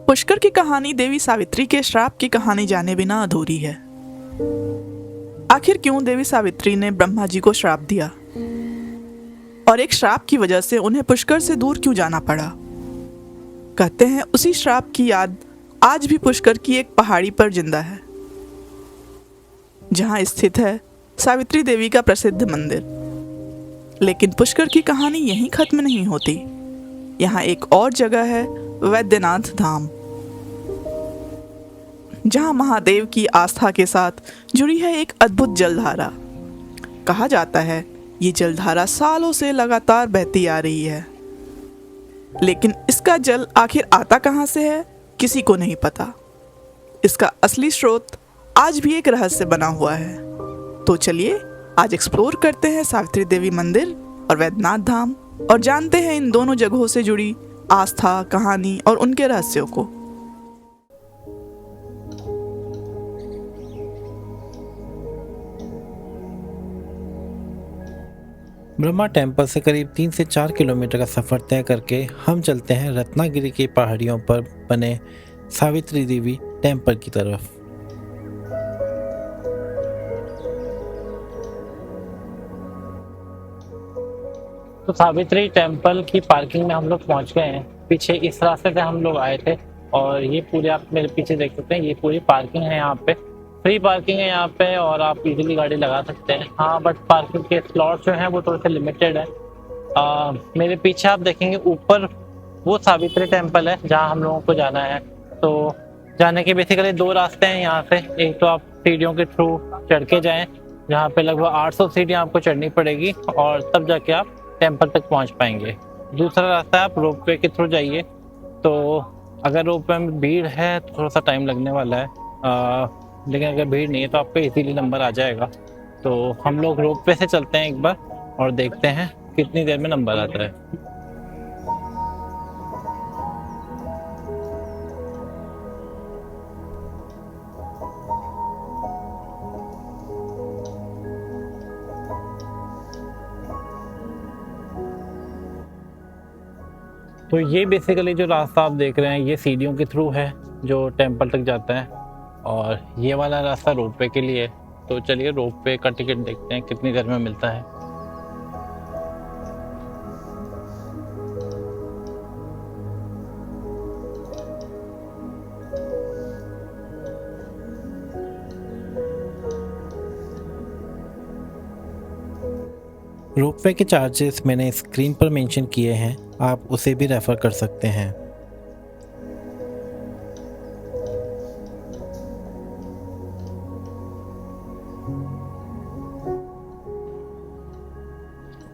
पुष्कर की कहानी देवी सावित्री के श्राप की कहानी जाने बिना अधूरी है। आखिर क्यों देवी सावित्री ने ब्रह्मा जी को श्राप दिया और एक श्राप की वजह से उन्हें पुष्कर से दूर क्यों जाना पड़ा? कहते हैं उसी श्राप की याद आज भी पुष्कर की एक पहाड़ी पर जिंदा है, जहां स्थित है सावित्री देवी का प्रसिद्ध मंदिर। लेकिन पुष्कर की कहानी यहीं खत्म नहीं होती। यहाँ एक और जगह है, वैद्यनाथ धाम, जहाँ महादेव की आस्था के साथ जुड़ी है एक अद्भुत जलधारा। कहा जाता है ये जलधारा सालों से लगातार बहती आ रही है, लेकिन इसका जल आखिर आता कहाँ से है किसी को नहीं पता। इसका असली स्रोत आज भी एक रहस्य बना हुआ है। तो चलिए आज एक्सप्लोर करते हैं सावित्री देवी मंदिर और वैद्यनाथ धाम और जानते हैं इन दोनों जगहों से जुड़ी आस्था, कहानी और उनके रहस्यों को। ब्रह्मा टेम्पल से करीब 3 से 4 किलोमीटर का सफ़र तय करके हम चलते हैं रत्नागिरी की पहाड़ियों पर बने सावित्री देवी टेम्पल की तरफ। तो सावित्री टेम्पल की पार्किंग में हम लोग पहुंच गए हैं। पीछे इस रास्ते से हम लोग आए थे और ये पूरे आप मेरे पीछे देख सकते हैं, ये पूरी पार्किंग है। यहाँ पे फ्री पार्किंग है यहाँ पे और आप इजीली गाड़ी लगा सकते हैं। हाँ, बट पार्किंग के स्लॉट जो हैं वो थोड़े से लिमिटेड है। मेरे पीछे आप देखेंगे ऊपर वो सावित्री टेम्पल है जहाँ हम लोगों को जाना है। तो जाने के बेसिकली 2 रास्ते हैं यहाँ से। एक तो आप सीढ़ियों के थ्रू चढ़ के जाएँ, जहाँ पे लगभग 800 सीढ़ियाँ आपको चढ़नी पड़ेगी और तब जाके आप टेम्पल तक पहुँच पाएंगे। दूसरा रास्ता है आप रोपवे के थ्रू जाइए। तो अगर रोपवे में भीड़ है तो थोड़ा सा टाइम लगने वाला है, लेकिन अगर भीड़ नहीं है तो आपका इजीली नंबर आ जाएगा। तो हम लोग रोपवे से चलते हैं एक बार और देखते हैं कितनी देर में नंबर आता है। तो ये बेसिकली जो रास्ता आप देख रहे हैं ये सीढ़ियों के थ्रू है जो टेम्पल तक जाता है और ये वाला रास्ता रोपवे के लिए है। तो चलिए रोपवे का टिकट देखते हैं कितनी देर में मिलता है। रोपवे के चार्जेस मैंने स्क्रीन पर मेंशन किए हैं, आप उसे भी रेफ़र कर सकते हैं।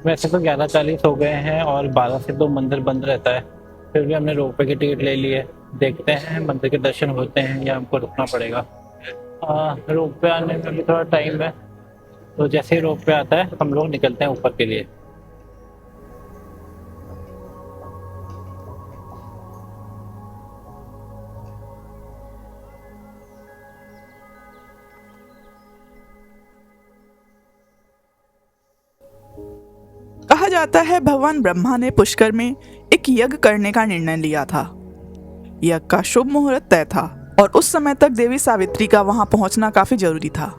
वैसे तो 11:40 हो गए हैं और 12 से 2 मंदिर बंद रहता है, फिर भी हमने रोपवे की टिकट ले ली है। देखते हैं मंदिर के दर्शन होते हैं या हमको रुकना पड़ेगा। रोपवे आने में भी थोड़ा टाइम है, तो जैसे ही रोपवे आता है हम लोग निकलते हैं ऊपर के लिए। कहा जाता है भगवान ब्रह्मा ने पुष्कर में एक यज्ञ करने का निर्णय लिया था। यज्ञ का शुभ मुहूर्त तय था और उस समय तक देवी सावित्री का वहां पहुंचना काफी जरूरी था।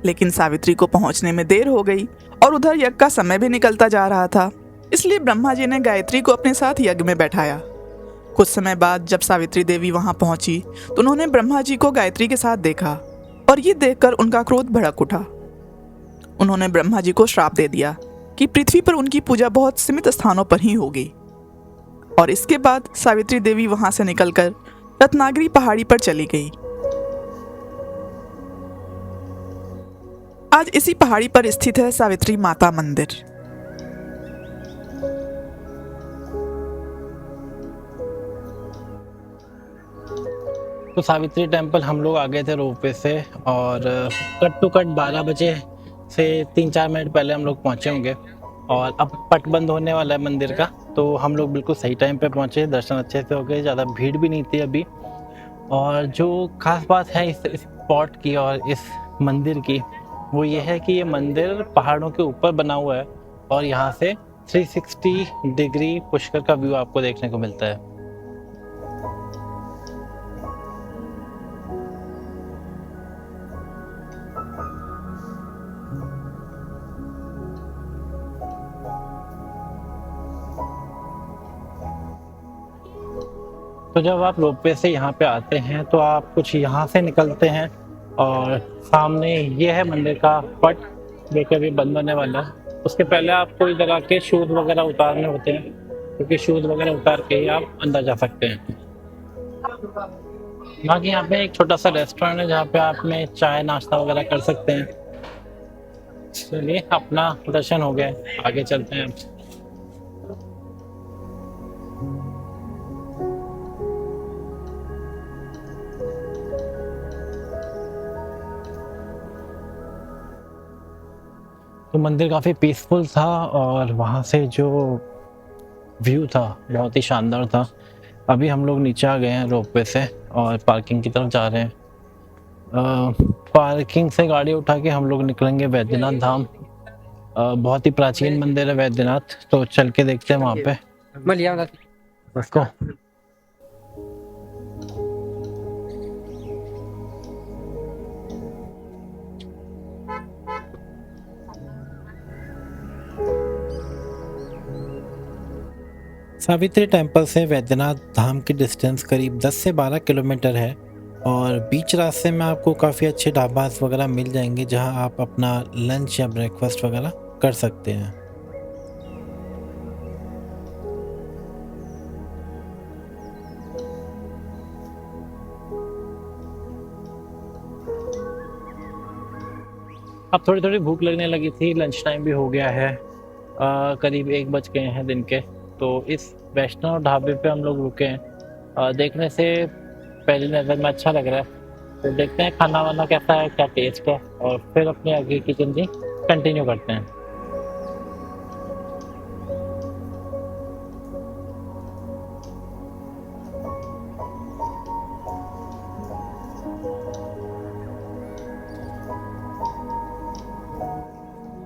लेकिन सावित्री को पहुंचने में देर हो गई और उधर यज्ञ का समय भी निकलता जा रहा था। इसलिए ब्रह्मा जी ने गायत्री को अपने साथ यज्ञ में बैठाया। कुछ समय बाद जब सावित्री देवी वहां पहुंची तो उन्होंने ब्रह्मा जी को गायत्री के साथ देखा और ये देखकर उनका क्रोध भड़क उठा। उन्होंने ब्रह्मा जी को श्राप दे दिया कि पृथ्वी पर उनकी पूजा बहुत सीमित स्थानों पर ही होगी। और इसके बाद सावित्री देवी वहां से निकलकर रत्नागिरी पहाड़ी पर चली गई। आज इसी पहाड़ी पर स्थित है सावित्री माता मंदिर। तो सावित्री टेम्पल हम लोग आ गए थे रोपवे से और कट टू कट 12 बजे से 3-4 मिनट पहले हम लोग पहुंचे होंगे और अब पट बंद होने वाला है मंदिर का। तो हम लोग बिल्कुल सही टाइम पे पहुंचे, दर्शन अच्छे से हो गए, ज़्यादा भीड़ भी नहीं थी अभी। और जो खास बात है इस स्पॉट की और इस मंदिर की वो ये है कि ये मंदिर पहाड़ों के ऊपर बना हुआ है और यहाँ से 360 डिग्री पुष्कर का व्यू आपको देखने को मिलता है। तो जब आप रोपवे से यहाँ पे आते हैं तो आप कुछ यहाँ से निकलते हैं और सामने ये है मंदिर का पट जो कि अभी बंद होने वाला है। उसके पहले आपको इधर आके शूज़ वगैरह उतारने होते हैं क्योंकि शूज़ वगैरह उतार के ही आप अंदर जा सकते हैं। बाकी यहाँ पे एक छोटा सा रेस्टोरेंट है जहाँ पे आप में चाय नाश्ता वगैरह कर सकते हैं। चलिए अपना दर्शन हो गया, आगे चलते हैं। तो मंदिर काफ़ी पीसफुल था और वहाँ से जो व्यू था बहुत ही शानदार था। अभी हम लोग नीचे आ गए हैं रोपवे से और पार्किंग की तरफ जा रहे हैं। पार्किंग से गाड़ी उठा के हम लोग निकलेंगे वैद्यनाथ धाम। बहुत ही प्राचीन मंदिर है वैद्यनाथ, तो चल के देखते हैं वहाँ पे उसको। सावित्री टेम्पल से वैद्यनाथ धाम की डिस्टेंस करीब 10 से 12 किलोमीटर है और बीच रास्ते में आपको काफ़ी अच्छे ढाबास वगैरह मिल जाएंगे जहां आप अपना लंच या ब्रेकफास्ट वगैरह कर सकते हैं। अब थोड़ी थोड़ी भूख लगने लगी थी, लंच टाइम भी हो गया है। करीब 1 बज गए हैं दिन के। तो इस वैष्णव ढाबे पे हम लोग रुके हैं। देखने से पहली नज़र में अच्छा लग रहा है, तो देखते हैं खाना वाना कैसा है, क्या टेस्ट है, और फिर अपनी आगे की जर्नी कंटिन्यू करते हैं।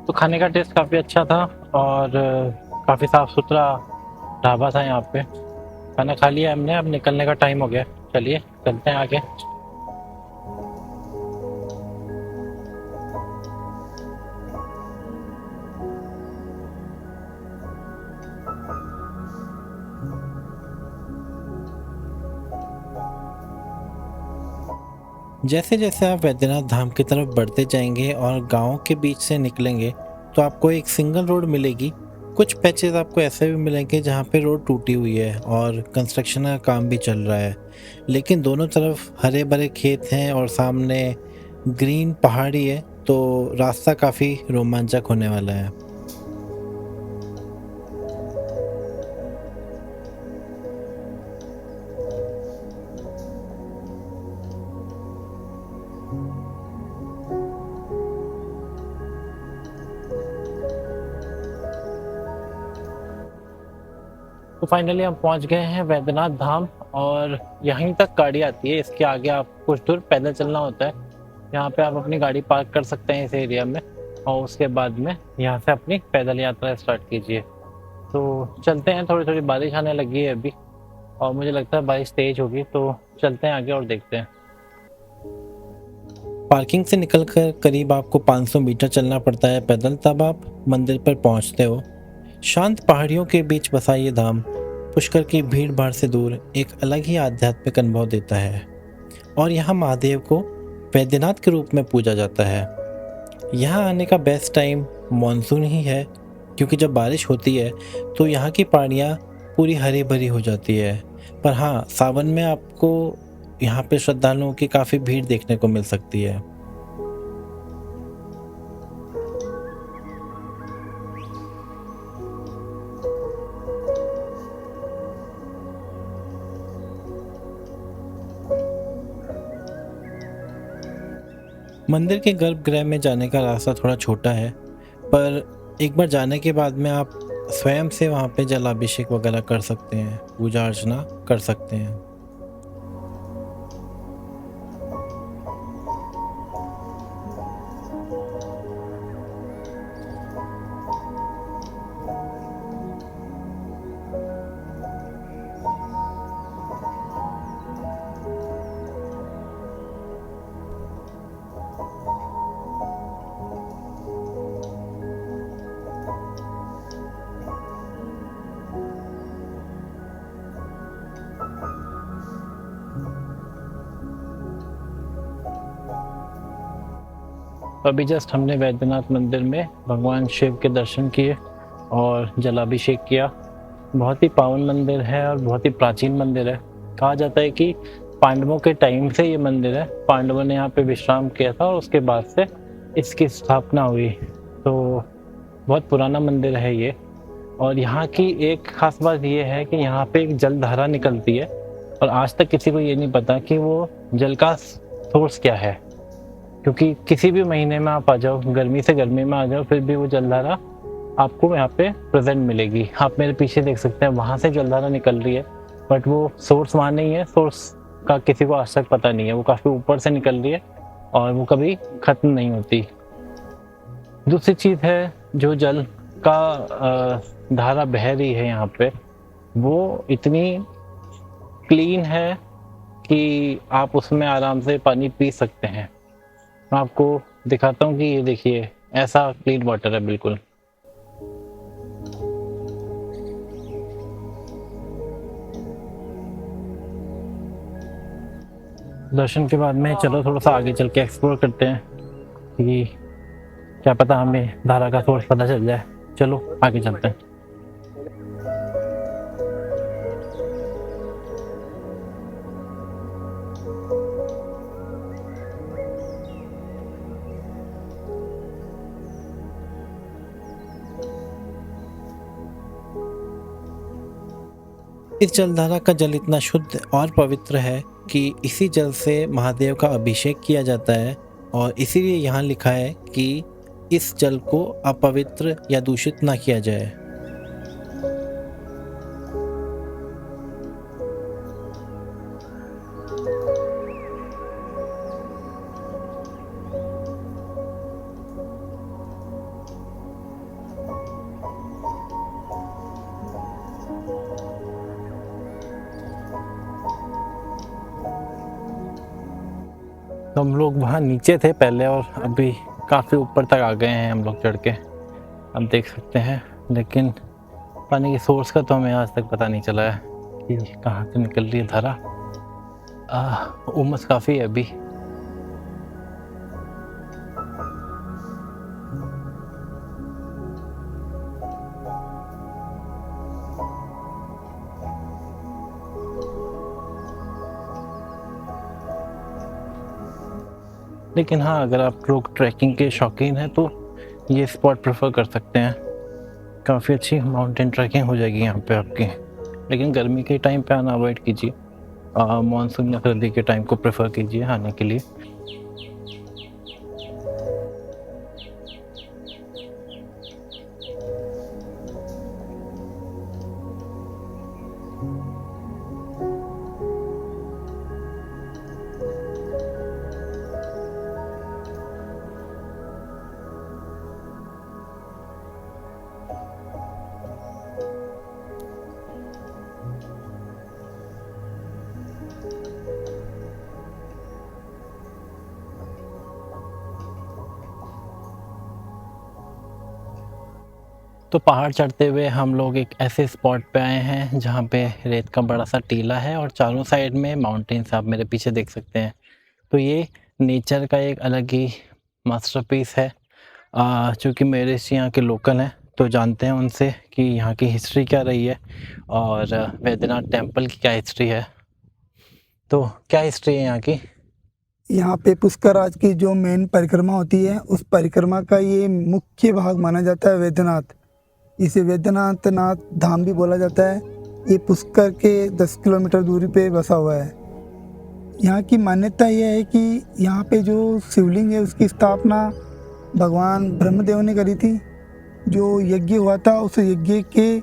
तो खाने का टेस्ट काफ़ी अच्छा था और काफ़ी साफ़ सुथरा ढाबा था यहाँ पे। खाना खा लिया हमने, अब निकलने का टाइम हो गया। चलिए चलते हैं आगे। जैसे जैसे आप वैद्यनाथ धाम की तरफ बढ़ते जाएंगे और गाँव के बीच से निकलेंगे तो आपको एक सिंगल रोड मिलेगी। कुछ पैचेस आपको ऐसे भी मिलेंगे जहाँ पे रोड टूटी हुई है और कंस्ट्रक्शन का काम भी चल रहा है, लेकिन दोनों तरफ हरे भरे खेत हैं और सामने ग्रीन पहाड़ी है, तो रास्ता काफ़ी रोमांचक होने वाला है। तो फाइनली हम पहुंच गए हैं वैद्यनाथ धाम और यहीं तक गाड़ी आती है। इसके आगे आप कुछ दूर पैदल चलना होता है। यहाँ पे आप अपनी गाड़ी पार्क कर सकते हैं इस एरिया में और उसके बाद में यहाँ से अपनी पैदल यात्रा स्टार्ट कीजिए। तो चलते हैं, थोड़ी थोड़ी बारिश आने लगी है अभी और मुझे लगता है बारिश तेज होगी, तो चलते हैं आगे और देखते हैं। पार्किंग से निकलकर करीब आपको 500 मीटर चलना पड़ता है पैदल, तब आप मंदिर पर पहुंचते हो। शांत पहाड़ियों के बीच बसा ये धाम पुष्कर की भीड़ भाड़ से दूर एक अलग ही आध्यात्मिक अनुभव देता है और यहाँ महादेव को वैद्यनाथ के रूप में पूजा जाता है। यहाँ आने का बेस्ट टाइम मॉनसून ही है, क्योंकि जब बारिश होती है तो यहाँ की पहाड़ियाँ पूरी हरी भरी हो जाती है। पर हाँ, सावन में आपको यहाँ पे श्रद्धालुओं की काफ़ी भीड़ देखने को मिल सकती है। मंदिर के गर्भगृह में जाने का रास्ता थोड़ा छोटा है, पर एक बार जाने के बाद में आप स्वयं से वहाँ पे जलाभिषेक वगैरह कर सकते हैं, पूजा अर्चना कर सकते हैं। तो अभी जस्ट हमने वैद्यनाथ मंदिर में भगवान शिव के दर्शन किए और जलाभिषेक किया। बहुत ही पावन मंदिर है और बहुत ही प्राचीन मंदिर है। कहा जाता है कि पांडवों के टाइम से ये मंदिर है, पांडवों ने यहाँ पे विश्राम किया था और उसके बाद से इसकी स्थापना हुई। तो बहुत पुराना मंदिर है ये। और यहाँ की एक खास बात ये है कि यहाँ पे एक जलधारा निकलती है और आज तक किसी को ये नहीं पता कि वो जल का सोर्स क्या है, क्योंकि किसी भी महीने में आप आ जाओ, गर्मी से गर्मी में आ जाओ, फिर भी वो जलधारा आपको यहाँ पे प्रेजेंट मिलेगी। आप मेरे पीछे देख सकते हैं, वहाँ से जलधारा निकल रही है, बट वो सोर्स वहाँ नहीं है। सोर्स का किसी को आज तक पता नहीं है। वो काफ़ी ऊपर से निकल रही है और वो कभी ख़त्म नहीं होती। दूसरी चीज़ है, जो जल का धारा बह रही है यहाँ पे, वो इतनी क्लीन है कि आप उसमें आराम से पानी पी सकते हैं। मैं आपको दिखाता हूँ कि ये देखिए, ऐसा क्लीन वाटर है बिल्कुल। दर्शन के बाद में चलो थोड़ा सा आगे चल के एक्सप्लोर करते हैं कि क्या पता हमें धारा का सोर्स पता चल जाए। चलो आगे चलते हैं। इस जलधारा का जल इतना शुद्ध और पवित्र है कि इसी जल से महादेव का अभिषेक किया जाता है और इसीलिए यहाँ लिखा है कि इस जल को अपवित्र या दूषित ना किया जाए। तो हम लोग वहाँ नीचे थे पहले और अभी काफ़ी ऊपर तक आ गए हैं हम लोग चढ़ के, अब देख सकते हैं। लेकिन पानी के सोर्स का तो हमें आज तक पता नहीं चला है कि कहाँ से निकल रही है धारा। उमस काफ़ी है अभी। लेकिन हाँ, अगर आप लोग ट्रैकिंग के शौकीन हैं तो ये स्पॉट प्रेफर कर सकते हैं। काफ़ी अच्छी माउंटेन ट्रैकिंग हो जाएगी यहाँ पे आपकी। लेकिन गर्मी के टाइम पे आना अवॉइड कीजिए, मानसून या सर्दी के टाइम को प्रेफर कीजिए आने के लिए। तो पहाड़ चढ़ते हुए हम लोग एक ऐसे स्पॉट पे आए हैं जहाँ पे रेत का बड़ा सा टीला है और चारों साइड में माउंटेन्स आप मेरे पीछे देख सकते हैं। तो ये नेचर का एक अलग ही मास्टरपीस है। चूँकि मेरे से यहाँ के लोकल हैं तो जानते हैं उनसे कि यहाँ की हिस्ट्री क्या रही है और वैद्यनाथ टेम्पल की क्या हिस्ट्री है। तो क्या हिस्ट्री है यहाँ की? यहाँ पे पुष्कराज की जो मेन परिक्रमा होती है, उस परिक्रमा का ये मुख्य भाग माना जाता है वैद्यनाथ। इसे वैद्यनाथ नाथ धाम भी बोला जाता है। ये पुष्कर के 10 किलोमीटर दूरी पे बसा हुआ है। यहाँ की मान्यता यह है कि यहाँ पे जो शिवलिंग है उसकी स्थापना भगवान ब्रह्मदेव ने करी थी। जो यज्ञ हुआ था उस यज्ञ के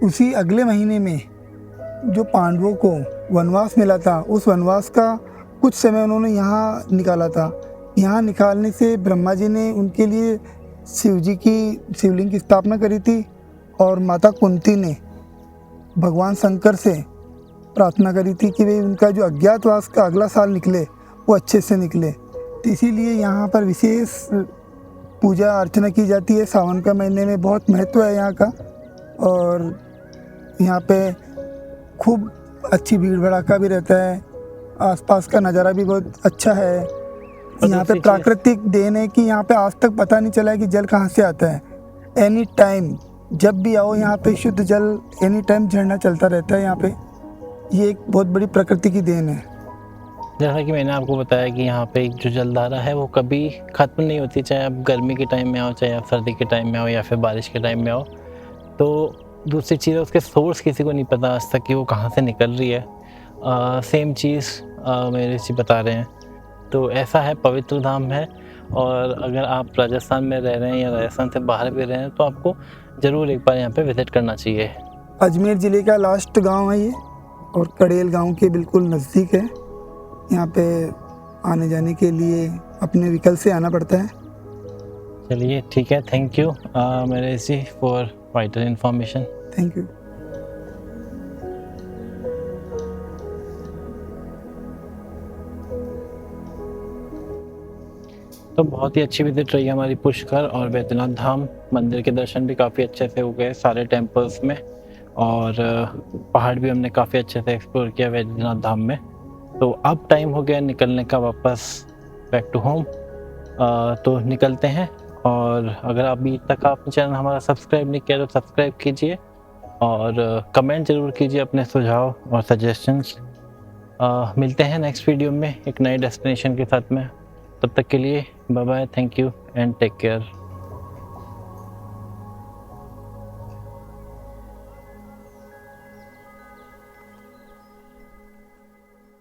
उसी अगले महीने में जो पांडवों को वनवास मिला था, उस वनवास का कुछ समय उन्होंने यहाँ निकाला था। यहाँ निकालने से ब्रह्मा जी ने उनके लिए शिव जी की शिवलिंग की स्थापना करी थी और माता कुंती ने भगवान शंकर से प्रार्थना करी थी कि वे उनका जो अज्ञातवास का अगला साल निकले वो अच्छे से निकले। तो इसीलिए यहाँ पर विशेष पूजा अर्चना की जाती है। सावन का महीने में बहुत महत्व है यहाँ का और यहाँ पे खूब अच्छी भीड़ भड़ाका भी रहता है। आसपास का नज़ारा भी बहुत अच्छा है यहाँ पे दूसरी चीज़- प्राकृतिक देन है कि यहाँ पे आज तक पता नहीं चला है कि जल कहाँ से आता है। एनी टाइम जब भी आओ यहाँ पे शुद्ध जल एनी टाइम झरना चलता रहता है यहाँ पे। ये एक बहुत बड़ी प्रकृति की देन है। जैसा कि मैंने आपको बताया कि यहाँ पे एक जो जलधारा है वो कभी ख़त्म नहीं होती, चाहे आप गर्मी के टाइम में आओ, चाहे आप सर्दी के टाइम में आओ, या फिर बारिश के टाइम में आओ। तो दूसरी चीज़ है, उसके सोर्स किसी को नहीं पता आज तक कि वो कहाँ से निकल रही है। सेम चीज़ मेरे ऋषि बता रहे हैं। तो ऐसा है, पवित्र धाम है। और अगर आप राजस्थान में रह रहे हैं या राजस्थान से बाहर भी रह रहे हैं तो आपको ज़रूर एक बार यहाँ पे विज़िट करना चाहिए। अजमेर ज़िले का लास्ट गांव है ये, और कड़ेल गांव के बिल्कुल नज़दीक है। यहाँ पे आने जाने के लिए अपने व्हीकल से आना पड़ता है। चलिए ठीक है, थैंक यू मेरे Rishi for vital information. Thank you. तो बहुत ही अच्छी विजिट रही हमारी पुष्कर और बैद्यनाथ धाम। मंदिर के दर्शन भी काफ़ी अच्छे से हो गए सारे टेम्पल्स में, और पहाड़ भी हमने काफ़ी अच्छे से एक्सप्लोर किया बैद्यनाथ धाम में। तो अब टाइम हो गया निकलने का वापस बैक टू होम। तो निकलते हैं। और अगर अभी तक आपने चैनल हमारा सब्सक्राइब नहीं किया तो सब्सक्राइब कीजिए, और कमेंट ज़रूर कीजिए अपने सुझाव और सजेशंस। मिलते हैं नेक्स्ट वीडियो में एक नए डेस्टिनेशन के साथ में। तब तक के लिए bye bye, thank you and take care.